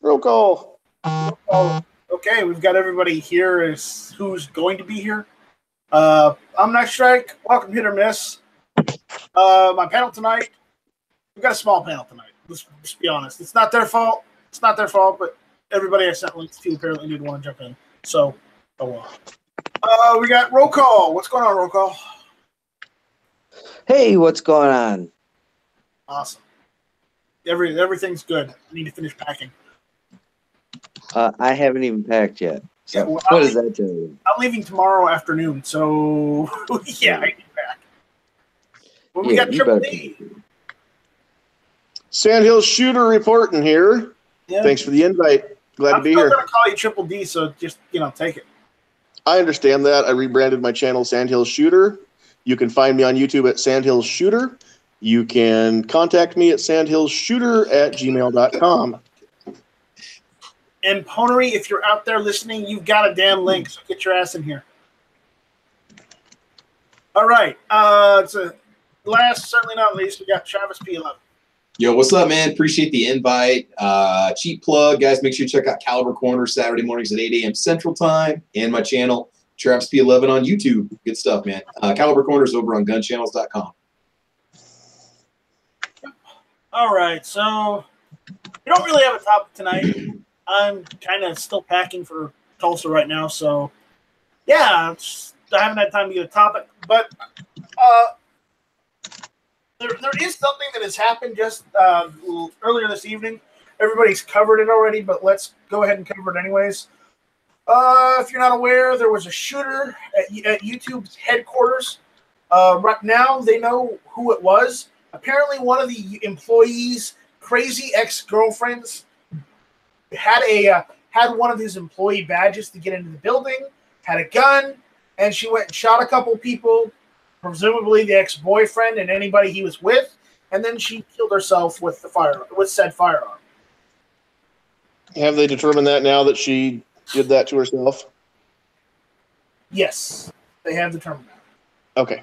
Roll call. Oh, okay, we've got everybody here is who's going to be here. I'm Night Strike. Welcome, Hit or Miss. My panel tonight, we've got a small panel tonight. Let's be honest. It's not their fault. It's not their fault, but everybody I sent links to apparently didn't want to jump in. So, oh well. We got roll call. What's going on, roll call? Hey, what's going on? Awesome. Everything's good. I need to finish packing. I haven't even packed yet. So Yeah, well, what does that tell you? I'm leaving tomorrow afternoon, so yeah, I need to pack. Well, we got Triple D. Sandhill Shooter reporting here. Yeah. Thanks for the invite. Glad to be here. I'm going to call you Triple D, so just, take it. I understand that. I rebranded my channel Sandhill Shooter. You can find me on YouTube at Sandhill Shooter. You can contact me at sandhillshooter@gmail.com. And Ponery, if you're out there listening, you've got a damn link, so get your ass in here. All right. Last, certainly not least, we got Travis P11. Yo, what's up, man? Appreciate the invite. Cheap plug, guys. Make sure you check out Caliber Corner Saturday mornings at 8 a.m. Central Time and my channel, Travis P11 on YouTube. Good stuff, man. Caliber Corner's over on gunchannels.com. All right, so we don't really have a topic tonight. I'm kind of still packing for Tulsa right now, so yeah, I haven't had time to get a topic. But there is something that has happened just earlier this evening. Everybody's covered it already, but let's go ahead and cover it anyways. If you're not aware, there was a shooter at YouTube's headquarters. Right now, they know who it was. Apparently, one of the employees' crazy ex-girlfriends had one of his employee badges to get into the building, had a gun, and she went and shot a couple people, presumably the ex-boyfriend and anybody he was with, and then she killed herself with said firearm. Have they determined that now that she did that to herself? Yes, they have determined that. Okay.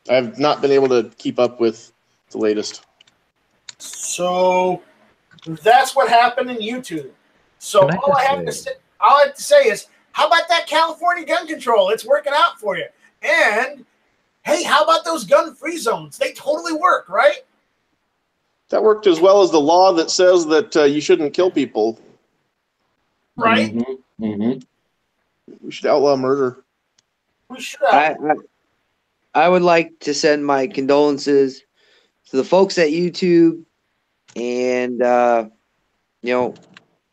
I've not been able to keep up with the latest. So that's what happened in YouTube. So all I have to say is, how about that California gun control? It's working out for you. And hey, how about those gun-free zones? They totally work, right? That worked as well as the law that says that you shouldn't kill people. Right? Mm-hmm. Mm-hmm. We should outlaw murder. We should. I would like to send my condolences to the folks at YouTube, and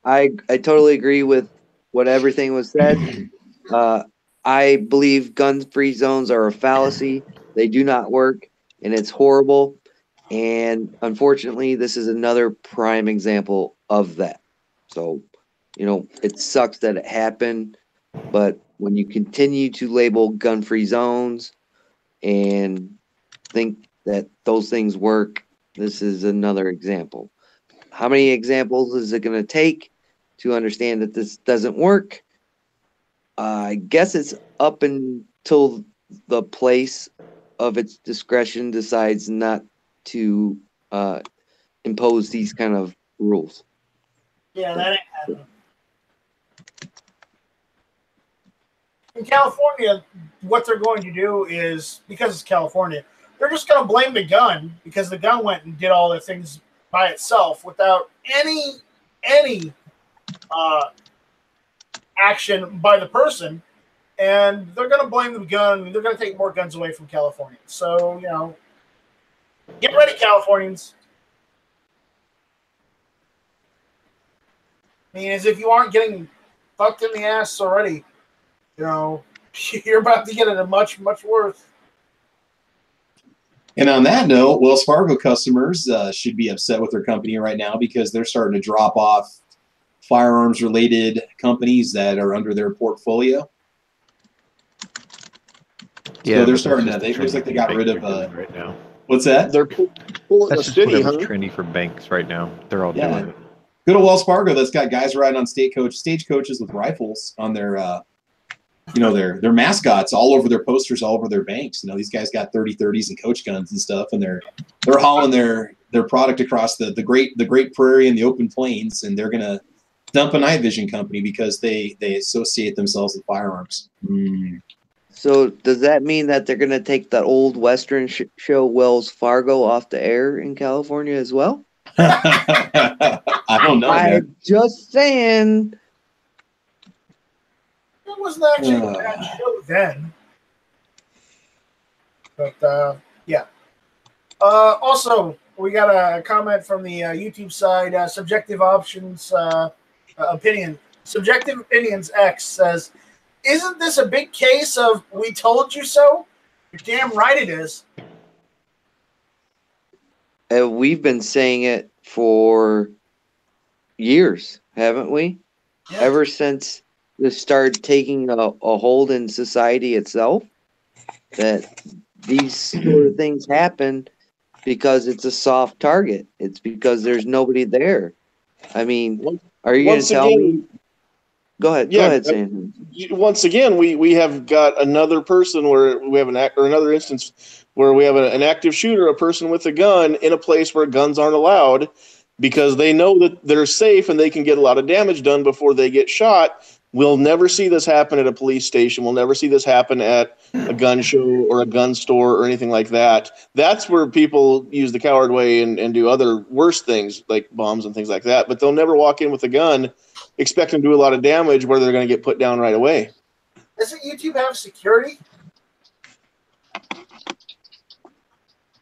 I totally agree with what everything was said. I believe gun-free zones are a fallacy. They do not work, and it's horrible. And unfortunately, this is another prime example of that. So, it sucks that it happened, but when you continue to label gun-free zones and think that those things work, this is another example. How many examples is it going to take to understand that this doesn't work? I guess it's up until the place of its discretion decides not to impose these kind of rules. Yeah, that ain't happening. In California, what they're going to do is, because it's California, they're just going to blame the gun because the gun went and did all the things by itself without any action by the person, and they're going to blame the gun. They're going to take more guns away from Californians. So, get ready, Californians. I mean, as if you aren't getting fucked in the ass already, you're about to get it a much, much worse. And on that note, Wells Fargo customers should be upset with their company right now because they're starting to drop off firearms-related companies that are under their portfolio. Yeah, so they're starting to. It looks like they got rid of. Right now. What's that? They're pulling the city, huh? Trendy for banks right now. They're all doing it. Good old Wells Fargo that's got guys riding on stagecoaches with rifles on their their mascots all over their posters, all over their banks. These guys got 30-30s and coach guns and stuff, and they're hauling their product across the great prairie and the open plains, and they're gonna dump a night vision company because they associate themselves with firearms. So does that mean that they're going to take the old Western show Wells Fargo off the air in California as well? I don't know, man. I'm just saying. It wasn't actually a bad show then. But, yeah. Also, we got a comment from the YouTube side. Subjective Options Opinion. Subjective Opinions X says, isn't this a big case of we told you so? You're damn right it is. We've been saying it for years, haven't we? Yeah. Ever since this started taking a hold in society itself, that these sort of things happen because it's a soft target. It's because there's nobody there. I mean, are you going to tell me? Go ahead. Yeah, go ahead, Sam. Once again, we have got another person where we have another instance where we have an active shooter, a person with a gun in a place where guns aren't allowed because they know that they're safe and they can get a lot of damage done before they get shot. We'll never see this happen at a police station. We'll never see this happen at a gun show or a gun store or anything like that. That's where people use the coward way and do other worse things like bombs and things like that. But they'll never walk in with a gun, expect them to do a lot of damage where they're going to get put down right away. Doesn't YouTube have security?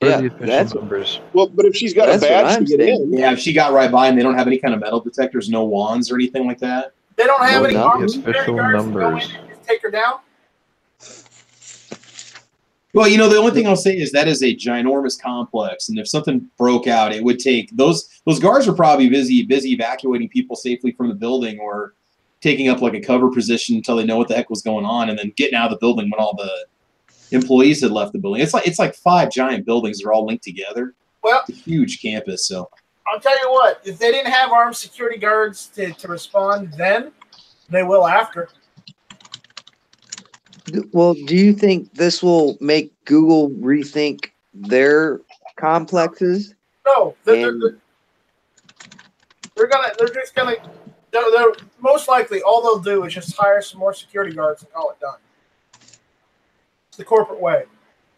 What are Yeah, the official that's numbers? Well, but if she's got a That's what badge to I'm get saying. in, Yeah, if she got right by and they don't have any kind of metal detectors, no wands or anything like that. They don't have No, any not armed the security official guards to go in numbers. and just take her down? Well, you know, the only thing I'll say is that is a ginormous complex, and if something broke out, it would take those guards are probably busy evacuating people safely from the building or taking up like a cover position until they know what the heck was going on, and then getting out of the building when all the employees had left the building. It's like 5 giant buildings that are all linked together. Well, It's a huge campus, so I'll tell you what, if they didn't have armed security guards to respond then, they will after. Well, do you think this will make Google rethink their complexes? No, they're most likely all they'll do is just hire some more security guards and call it done. It's the corporate way.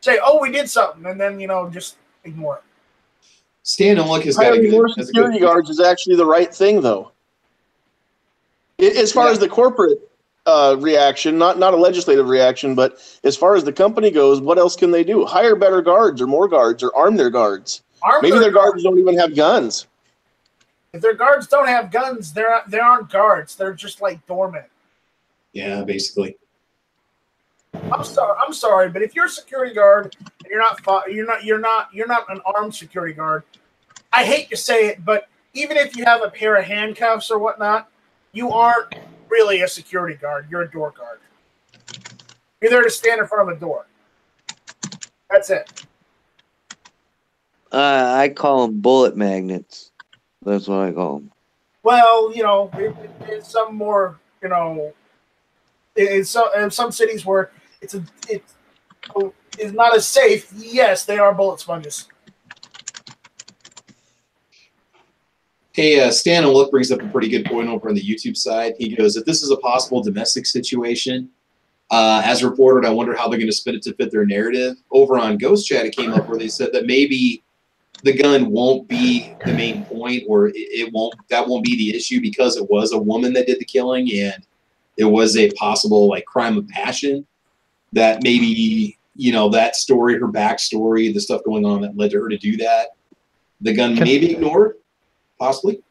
Say, oh, we did something, and then just ignore it. Stand and look has got a hiring more good security guards is actually the right thing, though. As far as the corporate reaction, not a legislative reaction, but as far as the company goes, what else can they do? Hire better guards or more guards or arm their guards. Maybe their guards don't even have guns. If their guards don't have guns, they aren't guards. They're just like doormen. Yeah, basically. I'm sorry, but if you're a security guard and you're not an armed security guard, I hate to say it, but even if you have a pair of handcuffs or whatnot, you aren't really a security guard. You're a door guard. You're there to stand in front of a door. That's it. I call them bullet magnets. That's what I call them. Well, in some more, in some cities where it's not as safe. Yes, they are bullet sponges. Hey, Stan and Look brings up a pretty good point over on the YouTube side. He goes, if this is a possible domestic situation, as reported, I wonder how they're going to spin it to fit their narrative. Over on Ghost Chat, it came up where they said that maybe the gun won't be the main point, or that won't be the issue because it was a woman that did the killing and it was a possible like crime of passion. That maybe that story, her backstory, the stuff going on that led to her to do that. The gun may be ignored. Possibly.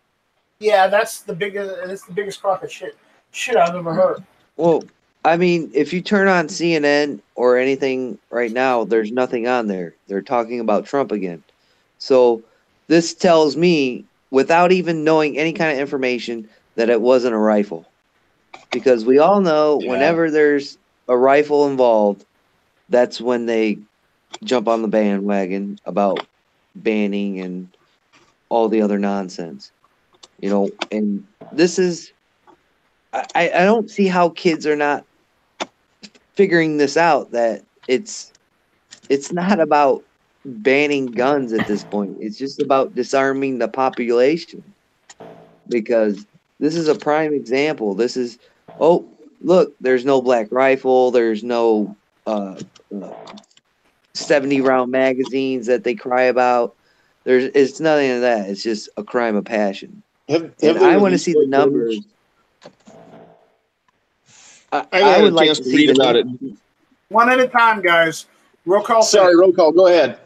Yeah, that's the biggest crock of shit I've ever heard. Well, I mean, if you turn on CNN or anything right now, there's nothing on there. They're talking about Trump again. So this tells me, without even knowing any kind of information, that it wasn't a rifle. Because we all know whenever there's a rifle involved, that's when they jump on the bandwagon about banning and all the other nonsense, and this is, I don't see how kids are not figuring this out, that it's not about banning guns at this point. It's just about disarming the population, because This is a prime example. This is, oh, look, there's no black rifle. There's no 70-round magazines that they cry about. It's nothing of that. It's just a crime of passion. Have And they I want to released see the what numbers. I I had would a like chance to to see read the about it. One at a time, guys. Roll call. Sorry, roll call. Go ahead.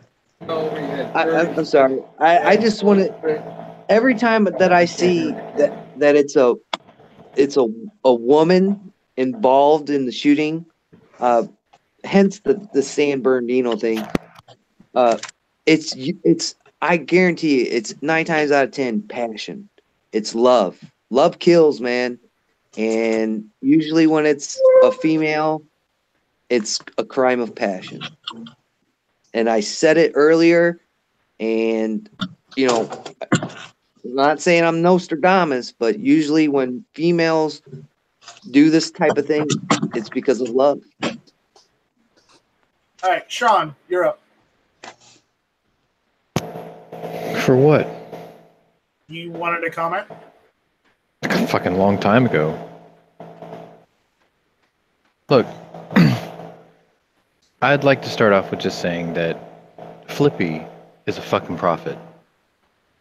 I'm sorry. I just want to. Every time that I see that it's a woman involved in the shooting, hence the San Bernardino thing. It's I guarantee you, it's 9 times out of 10 passion. It's love. Love kills, man. And usually when it's a female, it's a crime of passion. And I said it earlier, and I'm not saying I'm Nostradamus, but usually when females do this type of thing, it's because of love. All right, Sean, you're up. For what? You wanted to comment? Like a fucking long time ago. Look, I'd like to start off with just saying that Flippy is a fucking prophet.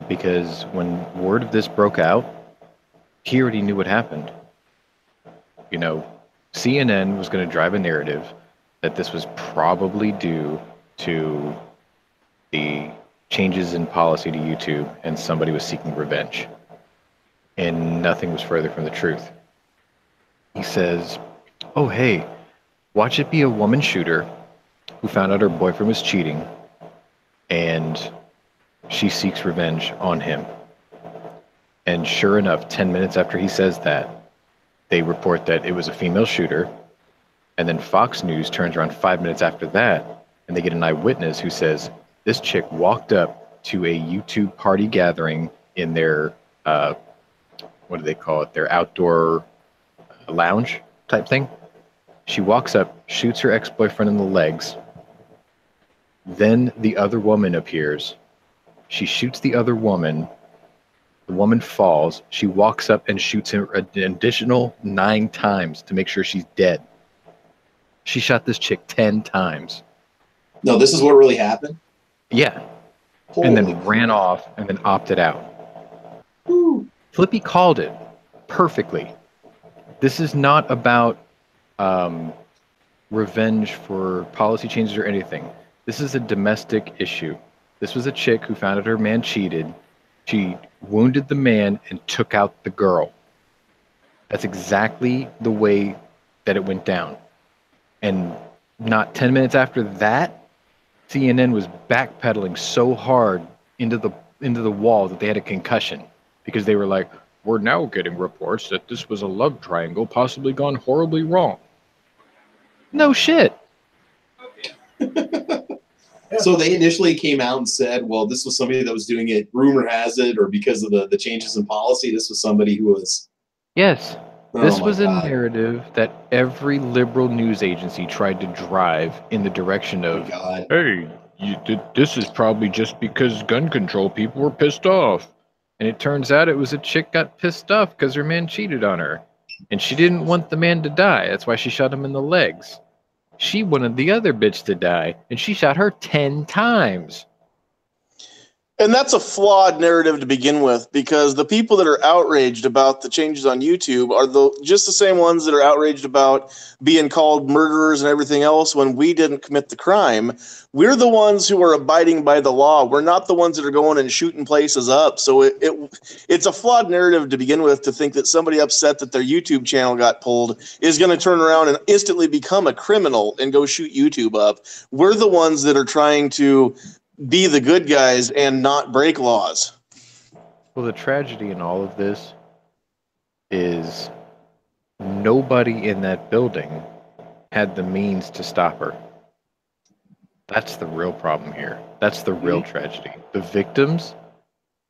Because when word of this broke out, he already knew what happened. You know, CNN was going to drive a narrative that this was probably due to the changes in policy to YouTube and somebody was seeking revenge. And nothing was further from the truth. He says, oh, hey, watch it be a woman shooter who found out her boyfriend was cheating and she seeks revenge on him. And sure enough, 10 minutes after he says that, they report that it was a female shooter. And then Fox News turns around 5 minutes after that, and they get an eyewitness who says this chick walked up to a YouTube party gathering in their, what do they call it? Their outdoor lounge type thing. She walks up, shoots her ex-boyfriend in the legs. Then the other woman appears. She shoots the other woman. The woman falls. She walks up and shoots her an additional 9 times to make sure she's dead. She shot this chick 10 times. No, this is what really happened? Yeah. Holy And then ran off and then opted out. Woo. Flippy called it perfectly. This is not about revenge for policy changes or anything. This is a domestic issue. This was a chick who found out her man cheated. She wounded the man and took out the girl. That's exactly the way that it went down. And not 10 minutes after that, CNN was backpedaling so hard into the wall that they had a concussion because they were like, we're now getting reports that this was a love triangle possibly gone horribly wrong. No shit. So they initially came out and said, well, this was somebody that was doing it, rumor has it, or because of the changes in policy, this was somebody who was... Yes. Oh This my was a God. narrative that every liberal news agency tried to drive in the direction Oh of, my God. hey, this is probably just because gun control people were pissed off. And it turns out it was a chick got pissed off because her man cheated on her. And she didn't want the man to die. That's why she shot him in the legs. She wanted the other bitch to die, and she shot her 10 times. And that's a flawed narrative to begin with, because the people that are outraged about the changes on YouTube are just the same ones that are outraged about being called murderers and everything else when we didn't commit the crime. We're the ones who are abiding by the law. We're not the ones that are going and shooting places up. So it's a flawed narrative to begin with to think that somebody upset that their YouTube channel got pulled is going to turn around and instantly become a criminal and go shoot YouTube up. We're the ones that are trying to be the good guys and not break laws. Well, the tragedy in all of this is nobody in that building had the means to stop her. That's the real problem here. That's the real tragedy. The victims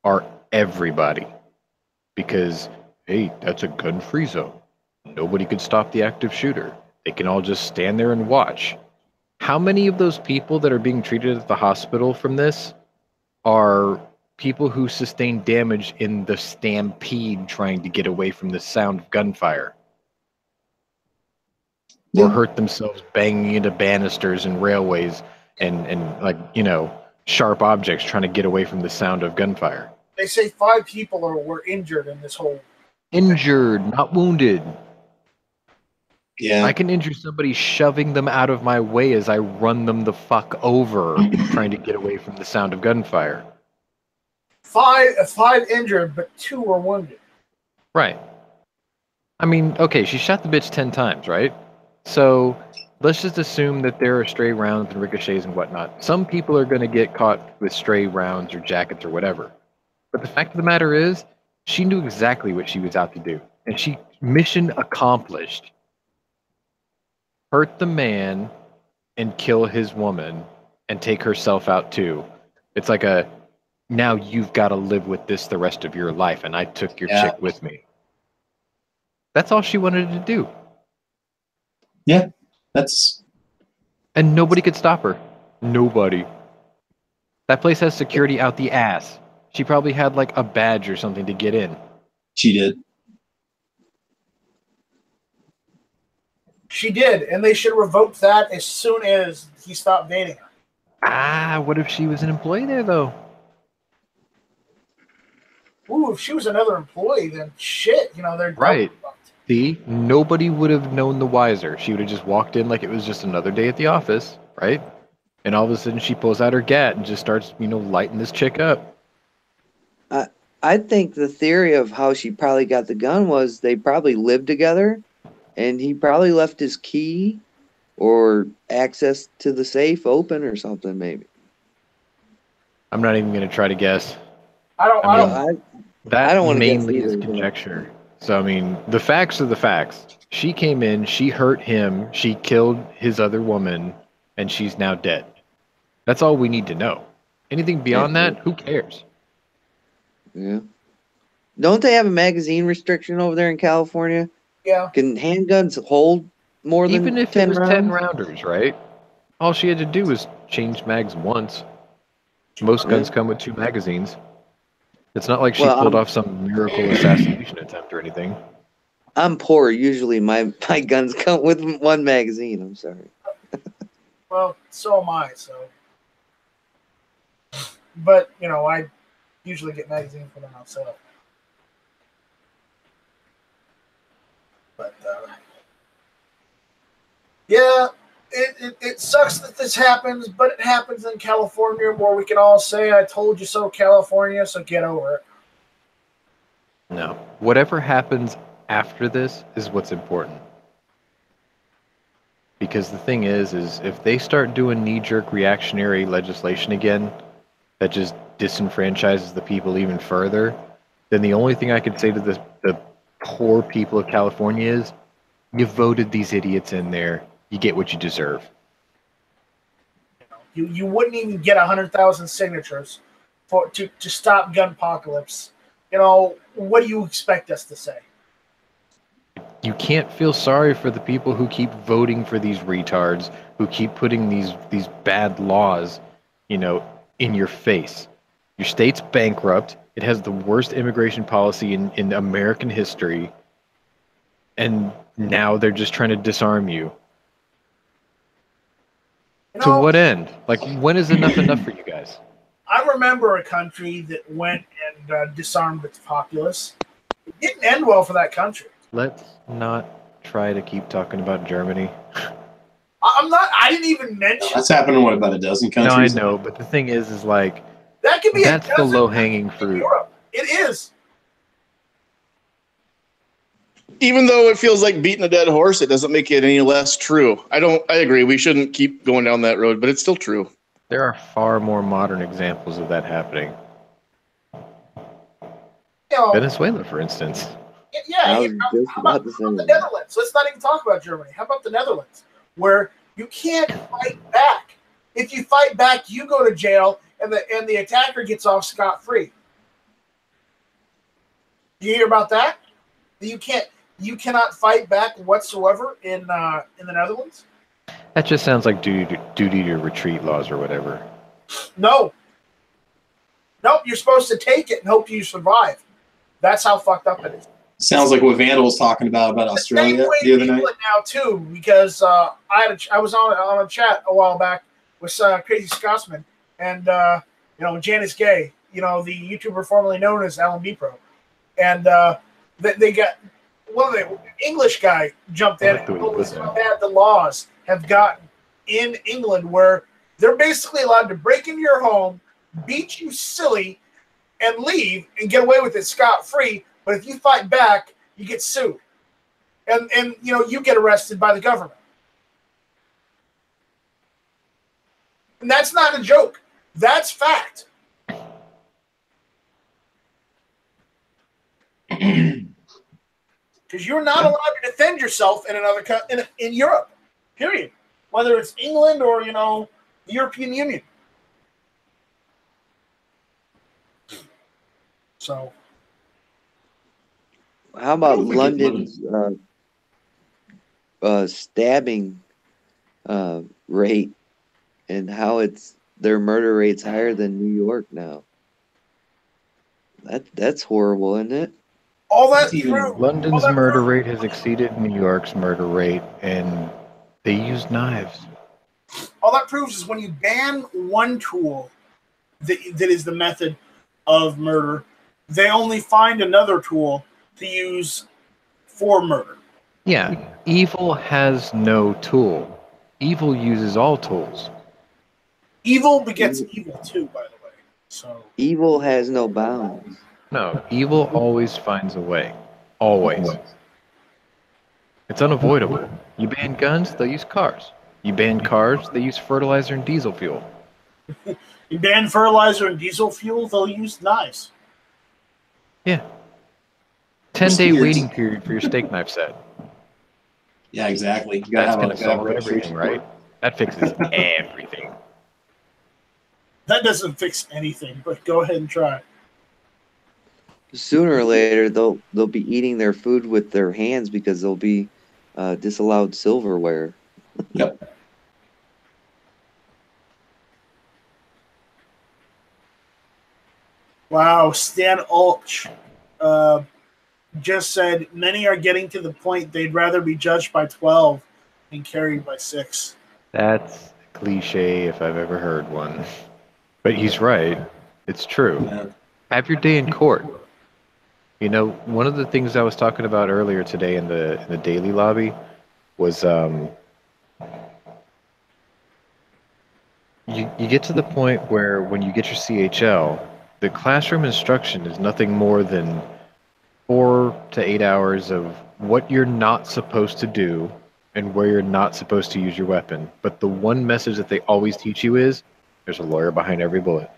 are everybody. Because, hey, that's a gun-free zone. Nobody could stop the active shooter. They can all just stand there and watch. How many of those people that are being treated at the hospital from this are people who sustained damage in the stampede trying to get away from the sound of gunfire. Or Yeah. hurt themselves banging into banisters and railways and like, you know, sharp objects trying to get away from the sound of gunfire. They say 5 people were injured in this whole. Injured, not wounded. Yeah. I can injure somebody shoving them out of my way as I run them the fuck over trying to get away from the sound of gunfire. 5 injured, but 2 were wounded. Right. I mean, okay, she shot the bitch 10 times, right? So let's just assume that there are stray rounds and ricochets and whatnot. Some people are going to get caught with stray rounds or jackets or whatever. But the fact of the matter is, she knew exactly what she was out to do. And she, mission accomplished. Hurt the man and kill his woman and take herself out too. It's like a, now you've got to live with this the rest of your life, and I took your chick with me. That's all she wanted to do. Yeah. That's. And nobody could stop her. Nobody. That place has security out the ass. She probably had like a badge or something to get in. She did. She did, and they should revoke that as soon as he stopped dating her. Ah, what if she was an employee there though? Ooh, if she was another employee, then shit, you know, they're Right. double fucked. See, nobody would have known the wiser. She would have just walked in like it was just another day at the office, right? And all of a sudden she pulls out her gat and just starts, you know, lighting this chick up. I think the theory of how she probably got the gun was they probably lived together, and he probably left his key or access to the safe open or something, maybe. I'm not even going to try to guess. I don't. That I don't wanna guess mainly is either, but- conjecture. So, I mean, the facts are the facts. She came in, she hurt him, she killed his other woman, and she's now dead. That's all we need to know. Anything beyond that, who cares? Yeah. Don't they have a magazine restriction over there in California? Yeah. Can handguns hold more than Even if 10 it was rounds? 10 rounders, right? All she had to do was change mags once. Most guns come with 2 magazines. It's not like she Well, pulled off some miracle assassination attempt or anything. I'm poor. Usually my guns come with 1 magazine. I'm sorry. Well, so am I. So, but you know, I usually get magazines for them myself. But yeah, it sucks that this happens, but it happens in California where we can all say, "I told you so, California." So get over it. No. Whatever happens after this is what's important. Because the thing is if they start doing knee-jerk reactionary legislation again that just disenfranchises the people even further, then the only thing I can say to the poor people of California is, you voted these idiots in there. You get what you deserve. You wouldn't even get 100,000 signatures to stop gun apocalypse. You know, what do you expect us to say? You can't feel sorry for the people who keep voting for these retards, who keep putting these bad laws, you know, in your face. Your state's bankrupt. It has the worst immigration policy in American history. And now they're just trying to disarm you. You To know, what end? Like, when is enough for you guys? I remember a country that went and disarmed its populace. It didn't end well for that country. Let's not try to keep talking about Germany. I'm not. I didn't even mention That's happened in what, about a dozen No, I countries? know, but the thing is like, that. Could be that's a the dozen low-hanging countries in fruit. Europe. It is. Even though it feels like beating a dead horse, it doesn't make it any less true. I agree. We shouldn't keep going down that road, but it's still true. There are far more modern examples of that happening. You know, Venezuela, for instance. yeah. I was How just about to about say the that. Netherlands? Let's not even talk about Germany. How about the Netherlands, where you can't fight back? If you fight back, you go to jail, and the attacker gets off scot-free. Do you hear about that? You cannot fight back whatsoever in the Netherlands. That just sounds like duty to retreat laws or whatever. No, Nope, you're supposed to take it and hope you survive. That's how fucked up it is. Sounds like what Vandal was talking about Australia the other night. Now too, because I was on a chat a while back with Crazy Scotsman and Janice Gay, the YouTuber formerly known as Alan B Pro, and they got one of the English guy jumped in and told us how bad the laws have gotten in England, where they're basically allowed to break into your home, beat you silly, and leave and get away with it scot-free. But if you fight back, you get sued, and you get arrested by the government. And that's not a joke. That's fact. Because you're not allowed to defend yourself in another in Europe, period. Whether it's England or the European Union. So, how about London's stabbing rate and how their murder rate's higher than New York now? That's horrible, isn't it? All that London's murder rate has exceeded New York's murder rate, and they use knives. All that proves is when you ban one tool that is the method of murder, they only find another tool to use for murder. Yeah, evil has no tool. Evil uses all tools. Evil begets evil too, by the way. So evil has no bounds. No, evil always finds a way. Always. It's unavoidable. You ban guns, they'll use cars. You ban cars, they use fertilizer and diesel fuel. You ban fertilizer and diesel fuel, they'll use knives. Yeah. 10-day waiting period for your steak knife set. Yeah, exactly. That's going to solve everything, right? That fixes everything. That doesn't fix anything, but go ahead and try. Sooner or later, they'll be eating their food with their hands because they'll be disallowed silverware. Yep. Wow, Stan Ulch just said many are getting to the point they'd rather be judged by 12 than carried by 6. That's cliche if I've ever heard one. But he's right. It's true. Yeah. Have your day in court. One of the things I was talking about earlier today in the daily lobby was you get to the point where when you get your CHL, the classroom instruction is nothing more than 4 to 8 hours of what you're not supposed to do and where you're not supposed to use your weapon. But the one message that they always teach you is there's a lawyer behind every bullet.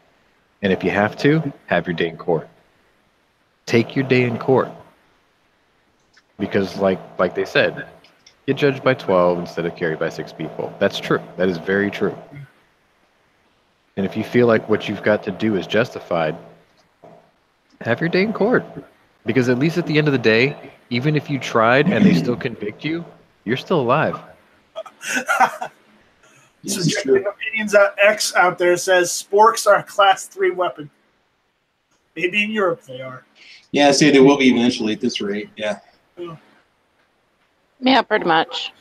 And if you have to, have your day in court. Take your day in court. Because like they said, get judged by 12 instead of carried by 6 people. That's true. That is very true. And if you feel like what you've got to do is justified, have your day in court. Because at least at the end of the day, even if you tried and they still convict you, you're still alive. Subjective Opinions X out there says sporks are a class 3 weapon. Maybe in Europe they are. Yeah, say they will be eventually at this rate. Yeah. Yeah, pretty much.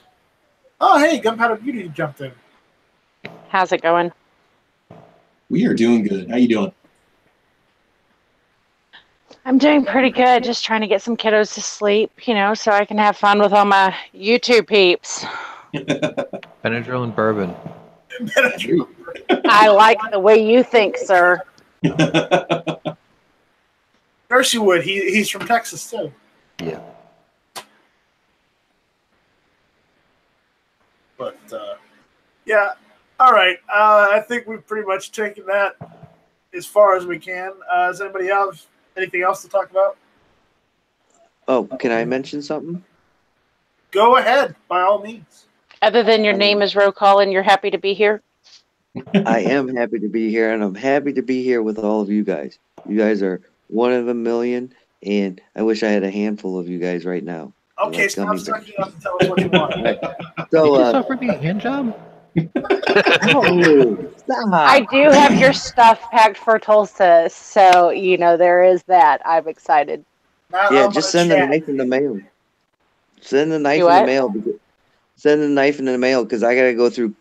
Oh, hey, Gunpowder Beauty jumped in. How's it going? We are doing good. How you doing? I'm doing pretty good. Just trying to get some kiddos to sleep, so I can have fun with all my YouTube peeps. Benadryl and bourbon. I like the way you think, sir. Darcy Wood, he's from Texas too. Yeah. But yeah, all right. I think we've pretty much taken that as far as we can. Does anybody else anything else to talk about? Oh, can I mention something? Go ahead, by all means. Other than your name is roll call and you're happy to be here? I am happy to be here, and I'm happy to be here with all of you guys. You guys are one of a million, and I wish I had a handful of you guys right now. Okay, stop sucking up and tell us what you want. So, Did you just offer me a hand job? Oh, I stop. do have your stuff packed for Tulsa, so there is that. I'm excited. Not Yeah, I'm just gonna send the chat. knife in the mail. Send the knife You in the what? mail. Send the knife in the mail because I gotta go through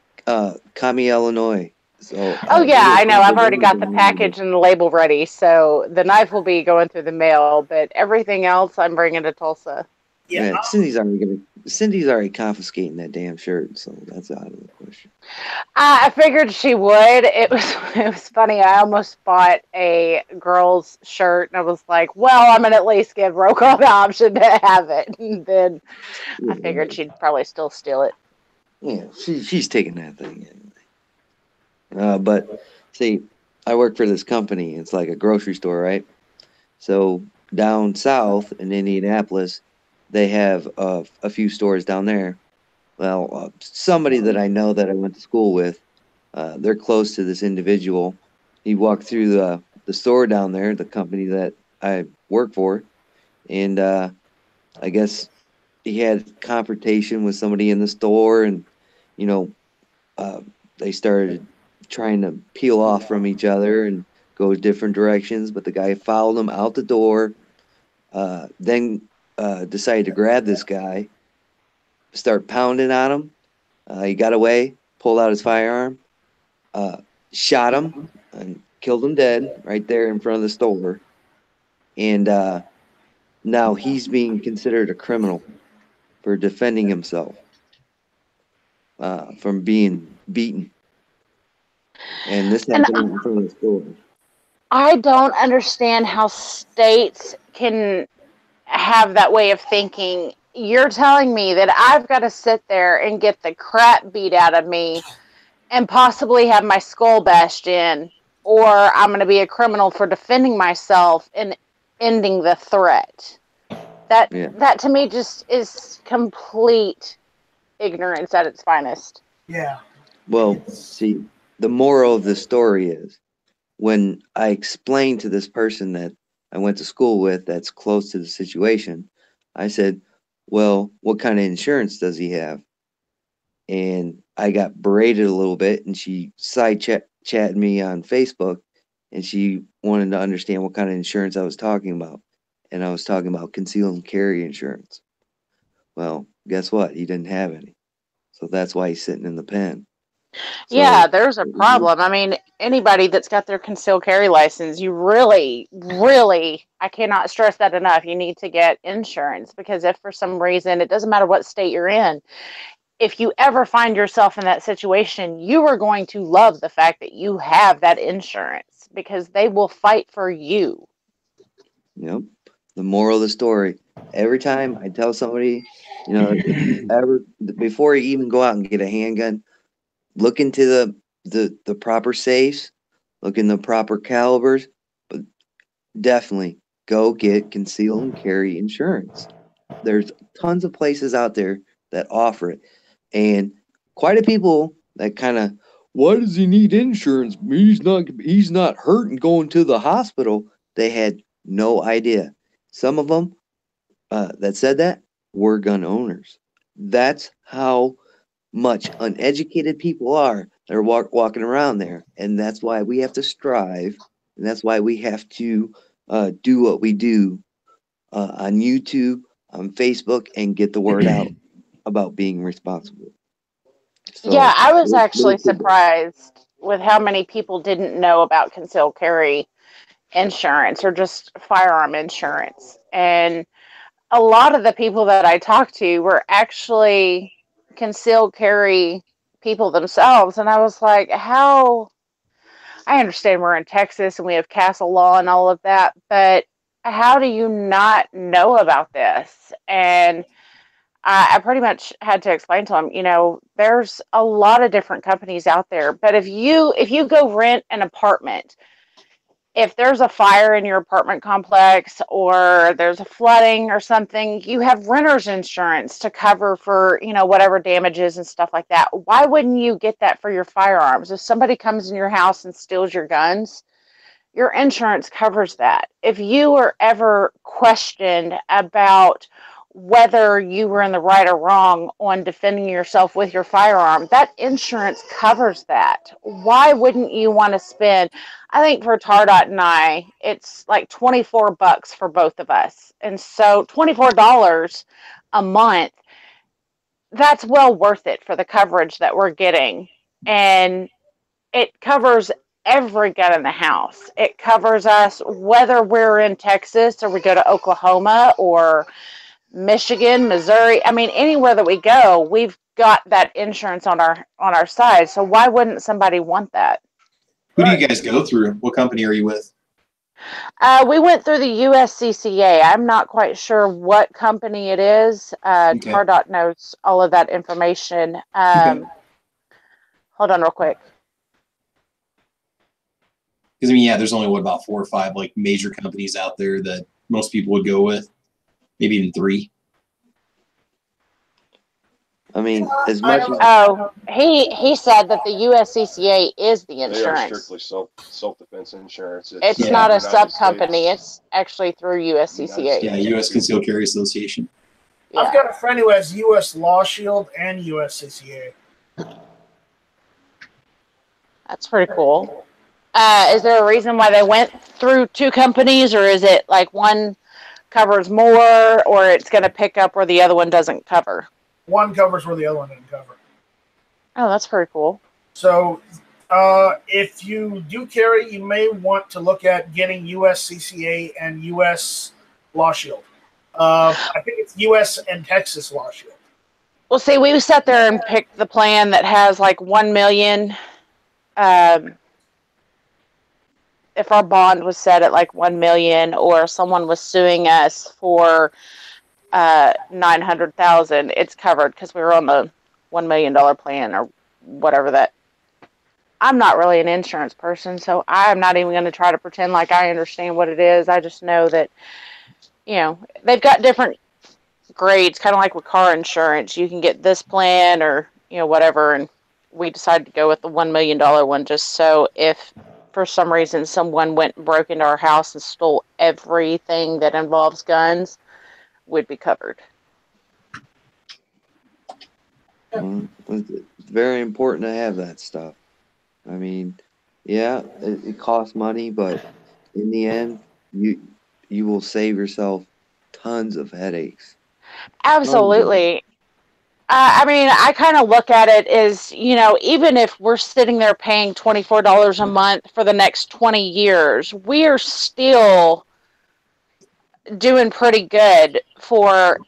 Kami, Illinois. So Oh yeah, they I just know. can't I've get already got the anything out of it. package and the label ready, so the knife will be going through the mail, but everything else I'm bringing to Tulsa. Yeah, Yeah, Cindy's already confiscating that damn shirt, so that's out of the question. I figured she would. It was funny. I almost bought a girl's shirt, and I was like, "Well, I'm gonna at least give Roka the option to have it." And then I figured she'd probably still steal it. Yeah, she's taking that thing anyway. But see, I work for this company. It's like a grocery store, right? So down south in Indianapolis, they have a few stores down there. Well, somebody that I know that I went to school with, they're close to this individual. He walked through the store down there, the company that I work for, and I guess he had confrontation with somebody in the store, and you know, uh, they started trying to peel off from each other and go different directions. But the guy followed him out the door, then decided to grab this guy, start pounding on him. He got away, pulled out his firearm, shot him, and killed him dead right there in front of the store. And now he's being considered a criminal for defending himself from being beaten. And this And happened in front of the store. I don't understand how states can have that way of thinking. You're telling me that I've got to sit there and get the crap beat out of me and possibly have my skull bashed in, or I'm going to be a criminal for defending myself and ending the threat. That Yeah. that to me just is complete ignorance at its finest. yeah. Well, see, the moral of the story is when I explained to this person that I went to school with that's close to the situation, I said, well, what kind of insurance does he have? And I got berated a little bit, and she chatted me on Facebook, and she wanted to understand what kind of insurance I was talking about. And I was talking about conceal and carry insurance. Well, guess what? He didn't have any. So that's why he's sitting in the pen. Yeah, So, there's a problem. I mean, anybody that's got their concealed carry license, you really, really, I cannot stress that enough. You need to get insurance because if for some reason, it doesn't matter what state you're in, if you ever find yourself in that situation, you are going to love the fact that you have that insurance because they will fight for you. yep. The moral of the story. Every time I tell somebody, if you ever, before you even go out and get a handgun, look into the proper safes, look in the proper calibers, but definitely go get conceal and carry insurance. There's tons of places out there that offer it, and quite a people that kind of, why does he need insurance? He's not hurt and going to the hospital. They had no idea. Some of them that said that were gun owners. That's how much uneducated people are that are walking around there. And that's why we have to strive. And that's why we have to do what we do on YouTube, on Facebook, and get the word out about being responsible. So, Yeah, I was actually surprised with how many people didn't know about concealed carry insurance or just firearm insurance. And a lot of the people that I talked to were actually concealed carry people themselves. And I was like, how? I understand we're in Texas and we have castle law and all of that, but how do you not know about this? And I pretty much had to explain to them, there's a lot of different companies out there, but if you go rent an apartment, if there's a fire in your apartment complex or there's a flooding or something, you have renter's insurance to cover for, whatever damages and stuff like that. Why wouldn't you get that for your firearms? If somebody comes in your house and steals your guns, your insurance covers that. If you are ever questioned about whether you were in the right or wrong on defending yourself with your firearm, that insurance covers that. Why wouldn't you want to spend, I think for Tardot and I, it's like $24 for both of us. And so $24 a month, that's well worth it for the coverage that we're getting. And it covers every gun in the house. It covers us whether we're in Texas or we go to Oklahoma or Michigan, Missouri. I mean, anywhere that we go, we've got that insurance on our side. So why wouldn't somebody want that? Who do you guys go through? What company are you with? We went through the USCCA. I'm not quite sure what company it is. Okay. Tardot knows all of that information. Okay. Hold on real quick. Because I mean, yeah, there's only about 4 or 5 like major companies out there that most people would go with, maybe even 3. I mean, as much as Oh, he said that the USCCA is the They are insurance. strictly self-defense insurance. It's Yeah. not a United sub company. States. It's actually through USCCA. Yeah, U.S. Concealed Carry Association. Yeah. I've got a friend who has U.S. Law Shield and USCCA. That's pretty cool. Is there a reason why they went through 2 companies, or is it like one covers more, or it's going to pick up where the other one doesn't cover? One covers where the other one didn't cover. Oh, that's pretty cool. So if you do carry, you may want to look at getting USCCA and U.S. Law Shield. I think it's U.S. and Texas Law Shield. Well, see, we sat there and picked the plan that has like 1 million. If our bond was set at like 1 million, or someone was suing us for 900,000, it's covered because we were on the $1 million plan or whatever that. I'm not really an insurance person, so I'm not even going to try to pretend like I understand what it is. I just know that, they've got different grades, kind of like with car insurance. You can get this plan or, whatever. And we decided to go with the $1 million one just so if for some reason someone went and broke into our house and stole everything that involves guns, would be covered. it's very important to have that stuff. I mean, yeah, it costs money, but in the end, you will save yourself tons of headaches. Absolutely. I mean, I kind of look at it as, even if we're sitting there paying $24 a month for the next 20 years, we are still doing pretty good for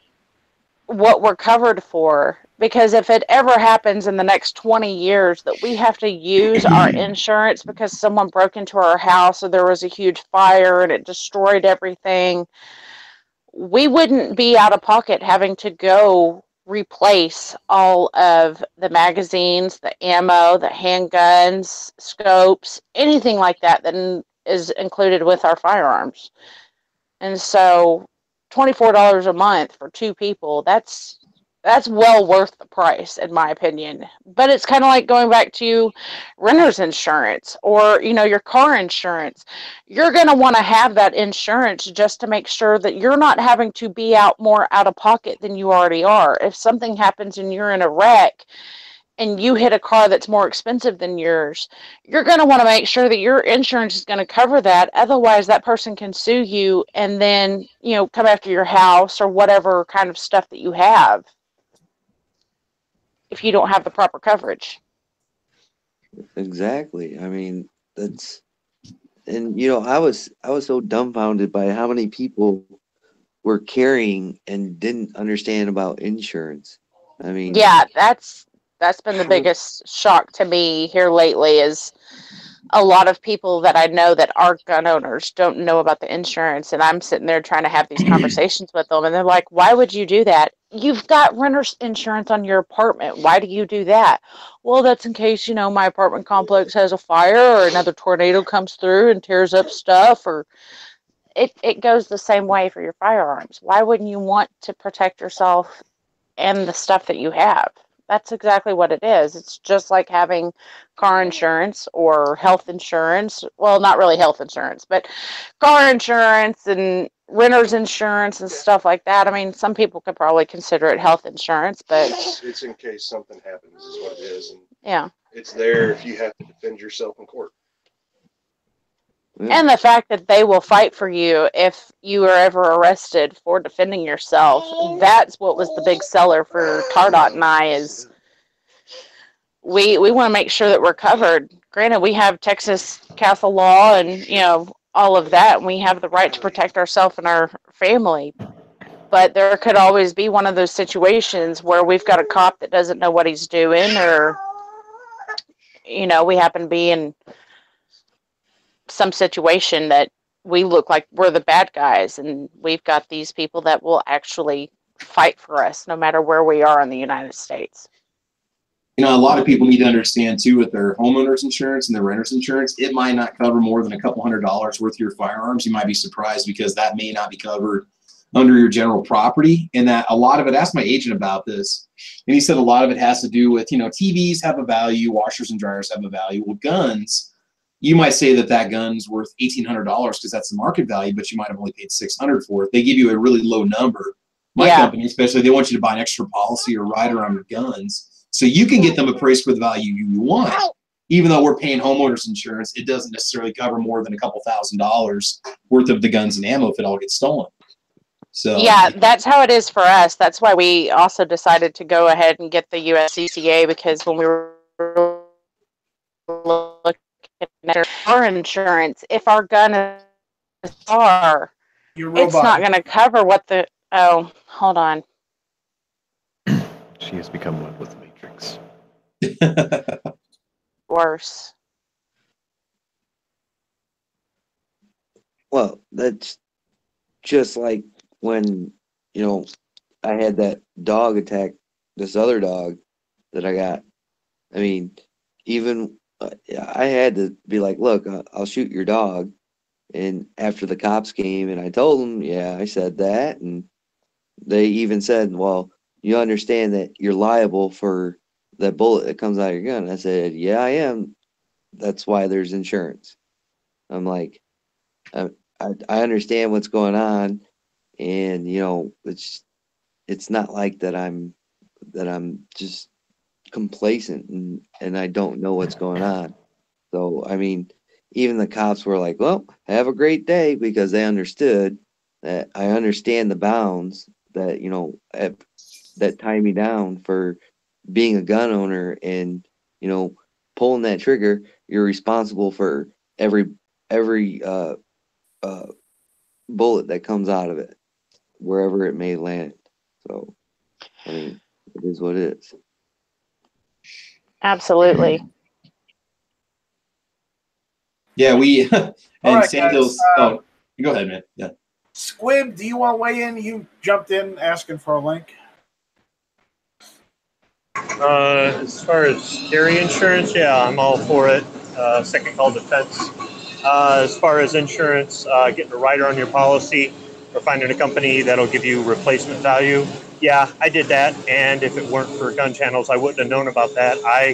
what we're covered for. Because if it ever happens in the next 20 years that we have to use our insurance because someone broke into our house or there was a huge fire and it destroyed everything, we wouldn't be out of pocket having to go replace all of the magazines, the ammo, the handguns, scopes, anything like that is included with our firearms. And so $24 a month for 2 people, that's well worth the price, in my opinion. But it's kind of like going back to renter's insurance or, your car insurance. You're going to want to have that insurance just to make sure that you're not having to be more out of pocket than you already are. If something happens and you're in a wreck and you hit a car that's more expensive than yours, you're going to want to make sure that your insurance is going to cover that. Otherwise, that person can sue you and then, come after your house or whatever kind of stuff that you have, if you don't have the proper coverage. Exactly. I mean, I was so dumbfounded by how many people were carrying and didn't understand about insurance. I mean, yeah, that's been the biggest shock to me here lately is a lot of people that I know that are gun owners don't know about the insurance, and I'm sitting there trying to have these conversations with them, and they're like, why would you do that? You've got renter's insurance on your apartment. Why do you do that? Well, that's in case, my apartment complex has a fire or another tornado comes through and tears up stuff, or it goes the same way for your firearms. Why wouldn't you want to protect yourself and the stuff that you have? That's exactly what it is. It's just like having car insurance or health insurance. Well, not really health insurance, but car insurance and renter's insurance and stuff like that. I mean, some people could probably consider it health insurance, but It's in case something happens, is what it is. And yeah. it's there if you have to defend yourself in court. And the fact that they will fight for you if you are ever arrested for defending yourself. That's what was the big seller for Tardot and I is we want to make sure that we're covered. Granted, we have Texas Castle law and, you know, all of that, and we have the right to protect ourselves and our family. But there could always be one of those situations where we've got a cop that doesn't know what he's doing, or, you know, we happen to be in some situation that we look like we're the bad guys, and we've got these people that will actually fight for us no matter where we are in the United States. You know, a lot of people need to understand too, with their homeowners insurance and their renter's insurance, it might not cover more than a couple $100 worth of your firearms. You might be surprised because that may not be covered under your general property. And that a lot of it, asked my agent about this, and he said a lot of it has to do with, you know, TVs have a value, washers and dryers have a value. Well, guns, you might say that that gun's worth $1,800 because that's the market value, but you might have only paid $600 for it. They give you a really low number. My company, especially, they want you to buy an extra policy or rider on your guns, so you can get them appraised for the value you want. Even though we're paying homeowners insurance, it doesn't necessarily cover more than a couple $1,000s worth of the guns and ammo if it all gets stolen. So yeah, that's how it is for us. That's why we also decided to go ahead and get the USCCA, because when we were looking at our insurance, if our gun is SAR, it's not going to cover what the, oh, hold on. She has become one with the Matrix. Worse. Well, that's just like when, you know, I had that dog attack this other dog that I got. I mean, even I had to be like, look, I'll shoot your dog. And after the cops came and I told them, yeah, I said that. And they even said, well, you understand that you're liable for that bullet that comes out of your gun. I said, yeah, I am. That's why there's insurance. I'm like, I understand what's going on, and you know, it's not like that I'm just complacent and I don't know what's going on. So I mean, even the cops were like, well, have a great day, because they understood that I understand the bounds that, you know, that tie me down for being a gun owner, and, you know, pulling that trigger, you're responsible for every bullet that comes out of it, wherever it may land. So, I mean, it is what it is. Absolutely. Yeah, we and right, Sandhills. guys, Oh, go ahead, man. Yeah. Squib, do you want to weigh in? You jumped in asking for a link. As far as carry insurance, yeah, I'm all for it. Second call defense. As far as insurance, getting a rider on your policy or finding a company that'll give you replacement value. Yeah, I did that. And if it weren't for gun channels, I wouldn't have known about that. I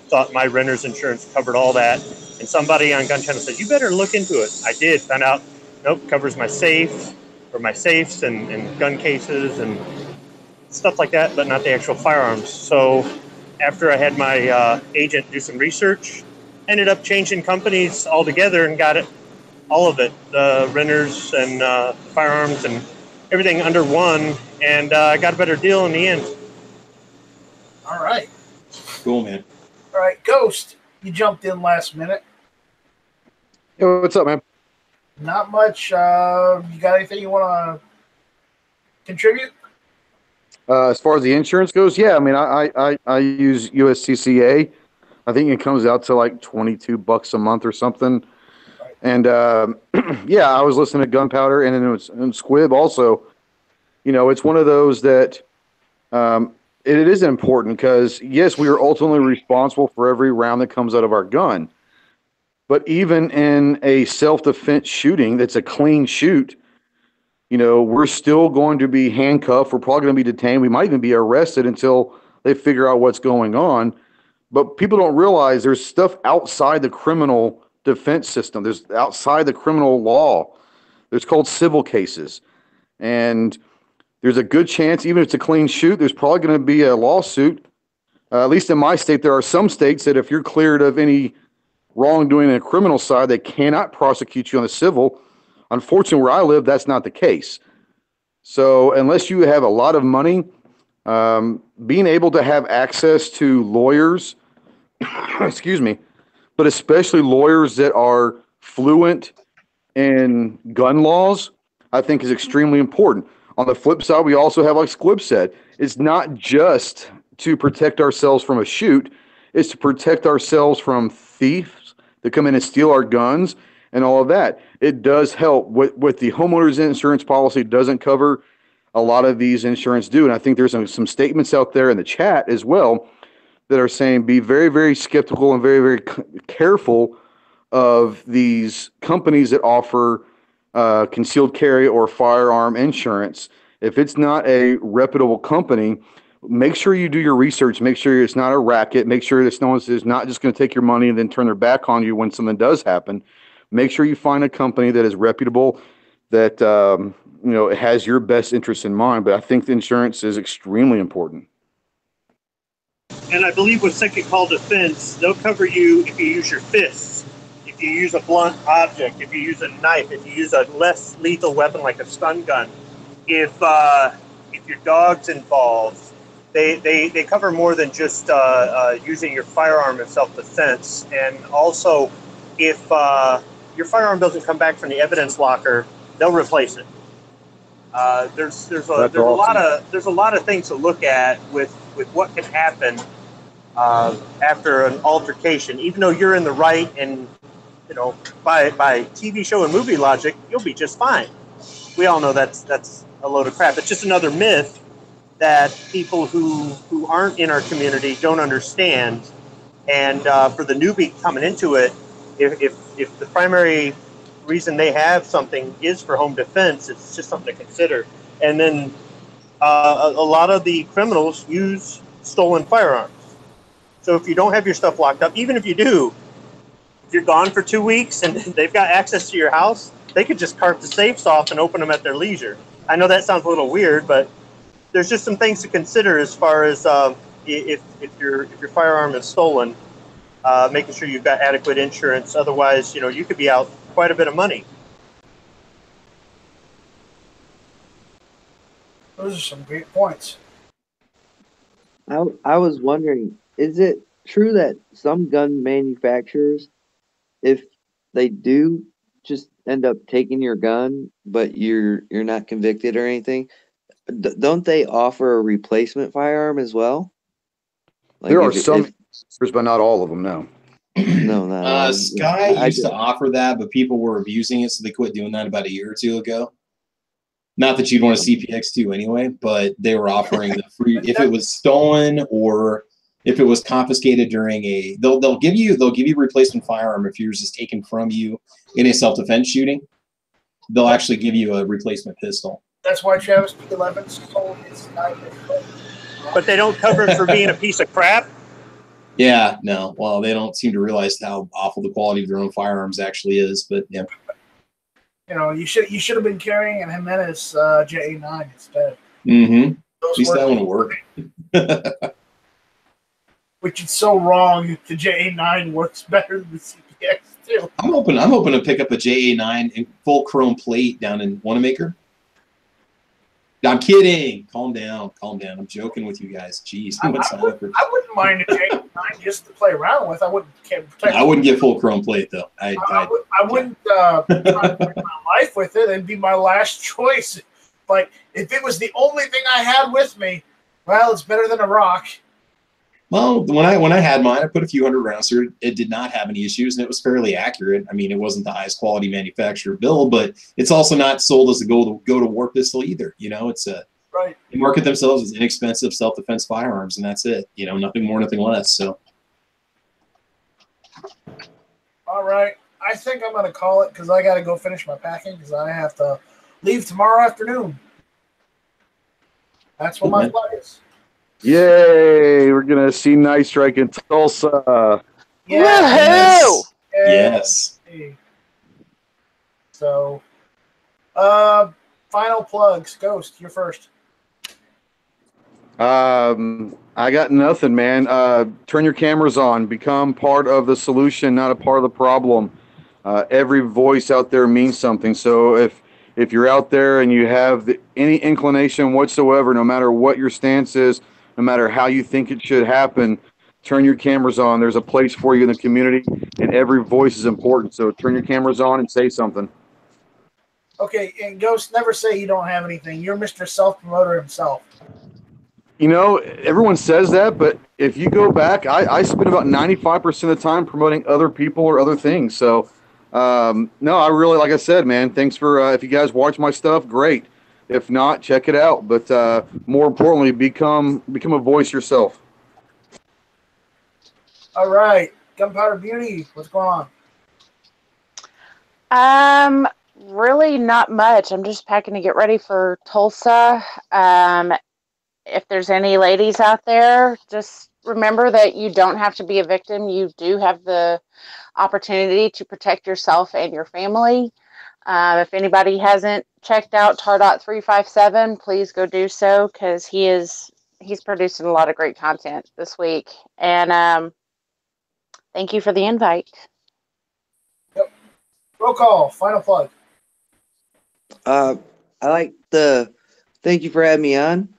thought my renter's insurance covered all that. And somebody on gun channel said, you better look into it. I did. Found out, nope, covers my safe or my safes and gun cases and stuff like that, but not the actual firearms. So after I had my agent do some research, ended up changing companies altogether and got it, all of it, the renters and firearms and everything under one, and I got a better deal in the end. All right. Cool, man. All right, Ghost, you jumped in last minute. Yo, what's up, man? Not much. You got anything you want to contribute? As far as the insurance goes, yeah, I mean, I use USCCA. I think it comes out to like $22 a month or something. And yeah, I was listening to Gunpowder, and then it was Squib also. You know, it's one of those that it is important because, yes, we are ultimately responsible for every round that comes out of our gun. But even in a self-defense shooting that's a clean shoot, you know, we're still going to be handcuffed. We're probably going to be detained. We might even be arrested until they figure out what's going on. But people don't realize there's stuff outside the criminal defense system. There's outside the criminal law There's called civil cases. And there's a good chance, even if it's a clean shoot, there's probably going to be a lawsuit. At least in my state, there are some states that if you're cleared of any wrongdoing on the criminal side, they cannot prosecute you on the civil. Unfortunately, where I live, that's not the case. So unless you have a lot of money, being able to have access to lawyers, excuse me, but especially lawyers that are fluent in gun laws, I think is extremely important. On the flip side, we also have, like Squib said, it's not just to protect ourselves from a shoot, it's to protect ourselves from thieves that come in and steal our guns and all of that. It does help. With the homeowner's insurance policy doesn't cover a lot of these insurance do. And I think there's some statements out there in the chat as well that are saying be very, very skeptical and very, very careful of these companies that offer concealed carry or firearm insurance. If it's not a reputable company, make sure you do your research. Make sure it's not a racket. Make sure that no one's not just going to take your money and then turn their back on you when something does happen. Make sure you find a company that is reputable, that it has your best interest in mind. But I think the insurance is extremely important. And I believe with second call defense, they'll cover you if you use your fists, if you use a blunt object, if you use a knife, if you use a less lethal weapon like a stun gun, if your dog's involved. They cover more than just using your firearm in self-defense. And also, if your firearm doesn't come back from the evidence locker, they'll replace it. There's a lot of things to look at with what can happen after an altercation. Even though you're in the right, and by TV show and movie logic, you'll be just fine. We all know that's a load of crap. It's just another myth that people who aren't in our community don't understand. And for the newbie coming into it, if the primary reason they have something is for home defense, it's just something to consider. And then a lot of the criminals use stolen firearms. So if you don't have your stuff locked up, even if you do, if you're gone for 2 weeks and they've got access to your house, they could just cart the safes off and open them at their leisure. I know that sounds a little weird, but there's just some things to consider as far as if your firearm is stolen, making sure you've got adequate insurance. Otherwise, you could be out quite a bit of money. Those are some great points. I was wondering, is it true that some gun manufacturers, if they do just end up taking your gun, but you're not convicted or anything, don't they offer a replacement firearm as well? Like there are some, but not all of them. No. No. Sky used to offer that, but people were abusing it, so they quit doing that about a year or two ago. Not that you'd want a CPX2 anyway, but they were offering the free if it was stolen or if it was confiscated during a they'll give you a replacement firearm if yours is taken from you in a self-defense shooting. They'll actually give you a replacement pistol. That's why Travis P11 sold his knife. But they don't cover it for being a piece of crap? Yeah, no. Well, they don't seem to realize how awful the quality of their own firearms actually is, but yeah. You should have been carrying an Jimenez JA9 instead. Mm-hmm. At least that one will work. Which is so wrong. The JA9 works better than the CPX2. I'm hoping to pick up a JA9 in full chrome plate down in Wanamaker. I'm kidding. Calm down. I'm joking with you guys. Jeez. I wouldn't mind a JA9 just to play around with. I wouldn't get full chrome plate though. I wouldn't try to put my life with it. It'd be my last choice. Like if it was the only thing I had with me, well, it's better than a rock. Well, when I had mine, I put a few hundred rounds through it. It did not have any issues, and it was fairly accurate. I mean, it wasn't the highest quality manufacturer build, but it's also not sold as a go to war pistol either. It's right. They market themselves as inexpensive self-defense firearms, and that's it. Nothing more, nothing less. So, all right, I think I'm gonna call it because I got to go finish my packing because I have to leave tomorrow afternoon. That's what my flight is. Yay! We're gonna see Night Strike in Tulsa. Yes. Yes. So Final plugs. Ghost, you're first. I got nothing, man. Turn your cameras on. Become part of the solution, not a part of the problem. Every voice out there means something. So if you're out there and you have any inclination whatsoever, no matter what your stance is, no matter how you think it should happen, turn your cameras on. There's a place for you in the community, and every voice is important. So turn your cameras on and say something. Okay, and Ghost, never say you don't have anything. You're Mr. Self-Promoter himself. You know, everyone says that, but if you go back, I spend about 95% of the time promoting other people or other things. So, no, I really, like I said, man, thanks for, if you guys watch my stuff, great. If not, check it out. But more importantly, become a voice yourself. All right, Gunpowder Beauty, what's going on? Really not much. I'm just packing to get ready for Tulsa. If there's any ladies out there, just remember that you don't have to be a victim. You do have the opportunity to protect yourself and your family. If anybody hasn't checked out Tardot 357, please go do so, because he's producing a lot of great content this week. And thank you for the invite. Yep. Roll call. Final plug. I like the thank you for having me on.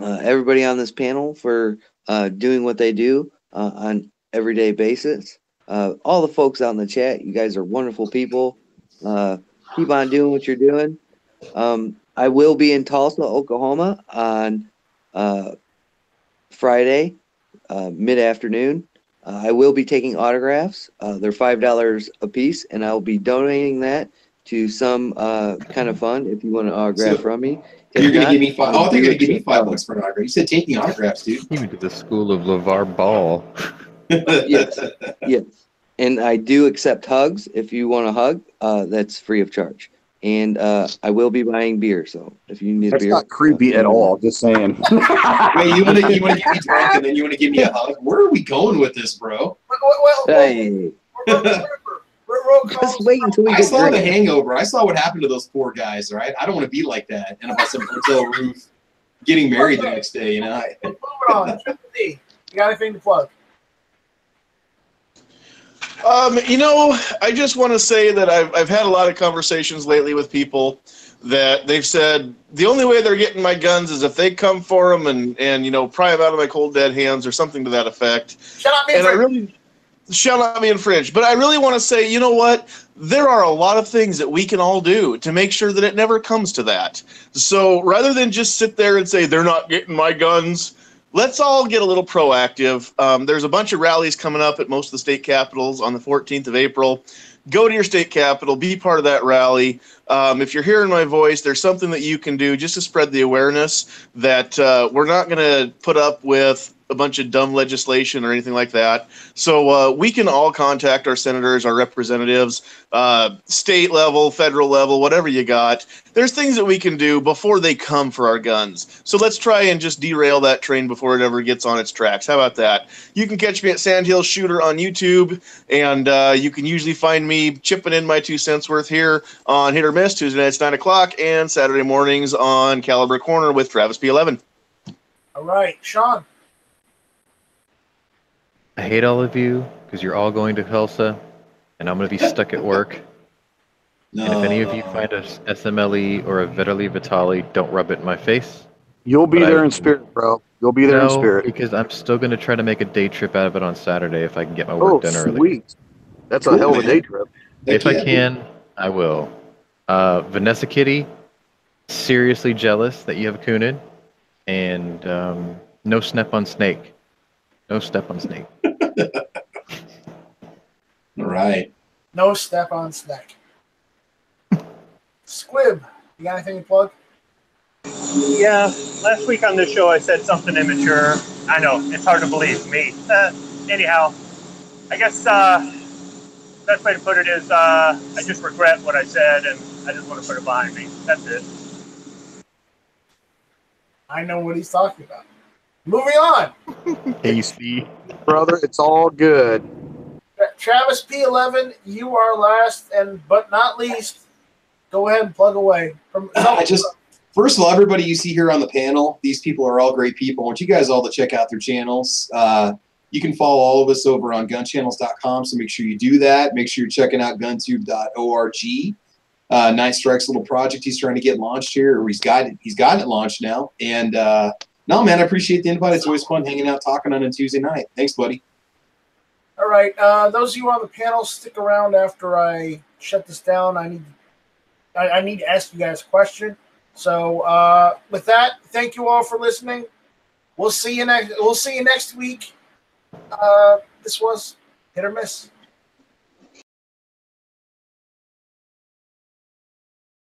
Everybody on this panel for doing what they do on everyday basis. All the folks out in the chat, you guys are wonderful people. Keep on doing what you're doing. I will be in Tulsa, Oklahoma on Friday, mid-afternoon. I will be taking autographs. They're $5 a piece, and I'll be donating that to some kind of fund if you want an autograph from me. You're going to give me $5. Oh, they're going to give me $5 for an autograph. You said taking autographs, dude. You went to the school of LeVar Ball. Yes, yes. And I do accept hugs. If you want a hug, that's free of charge. And I will be buying beer. So if you need a beer, that's not creepy at all. Just saying. Wait, you want to get me drunk and then you want to give me a hug? Where are we going with this, bro? Well, hey. Just wait until we get I saw drunk. The Hangover. I saw what happened to those poor guys, right? I don't want to be like that and about some hotel roof getting married the next day, you know? Moving on. You got anything to plug? You know, I just want to say that I've had a lot of conversations lately with people that they've said the only way they're getting my guns is if they come for them and you know, pry them out of my cold dead hands or something to that effect. Shall not be infringed. But I really want to say, you know what? There are a lot of things that we can all do to make sure that it never comes to that. So rather than just sit there and say, they're not getting my guns, let's all get a little proactive. There's a bunch of rallies coming up at most of the state capitals on the 14th of April. Go to your state capital, be part of that rally. If you're hearing my voice, there's something that you can do just to spread the awareness that we're not going to put up with a bunch of dumb legislation or anything like that. So we can all contact our senators, our representatives, state level, federal level, whatever you got. There's things that we can do before they come for our guns. So let's try and just derail that train before it ever gets on its tracks. How about that? You can catch me at Sandhill Shooter on YouTube, and you can usually find me chipping in my 2 cents worth here on Hit or Miss, Tuesday nights 9 o'clock, and Saturday mornings on Caliber Corner with Travis P11. All right, Sean. I hate all of you because you're all going to Tulsa, and I'm going to be stuck at work. No. And if any of you find a SMLE or a Vitali Vitali, don't rub it in my face. You'll be there in spirit, bro. You'll be there in spirit. Because I'm still going to try to make a day trip out of it on Saturday if I can get my work done early. Sweet. That's a hell of a day trip. If I can, I will. Vanessa Kitty, seriously jealous that you have a Coonan, and no step on snake. No step on snake. All right. No step on snake. Squib, you got anything to plug? Yeah, last week on this show I said something immature. I know, it's hard to believe me. Anyhow, I guess best way to put it is I just regret what I said and I just want to put it behind me. That's it. I know what he's talking about. Moving on. Hasty. Brother, it's all good. Travis P11, you are last and but not least. Go ahead and plug away. First of all, everybody you see here on the panel, these people are all great people. I want you guys all to check out their channels. You can follow all of us over on gunchannels.com, so make sure you do that. Make sure you're checking out guntube.org. Night Strike's little project he's trying to get launched here, or he's gotten it launched now. And no, man, I appreciate the invite. It's always fun hanging out, talking on a Tuesday night. Thanks, buddy. All right, those of you on the panel, stick around after I shut this down. I need to ask you guys a question. So with that, thank you all for listening. We'll see you next week. This was Hit or Miss.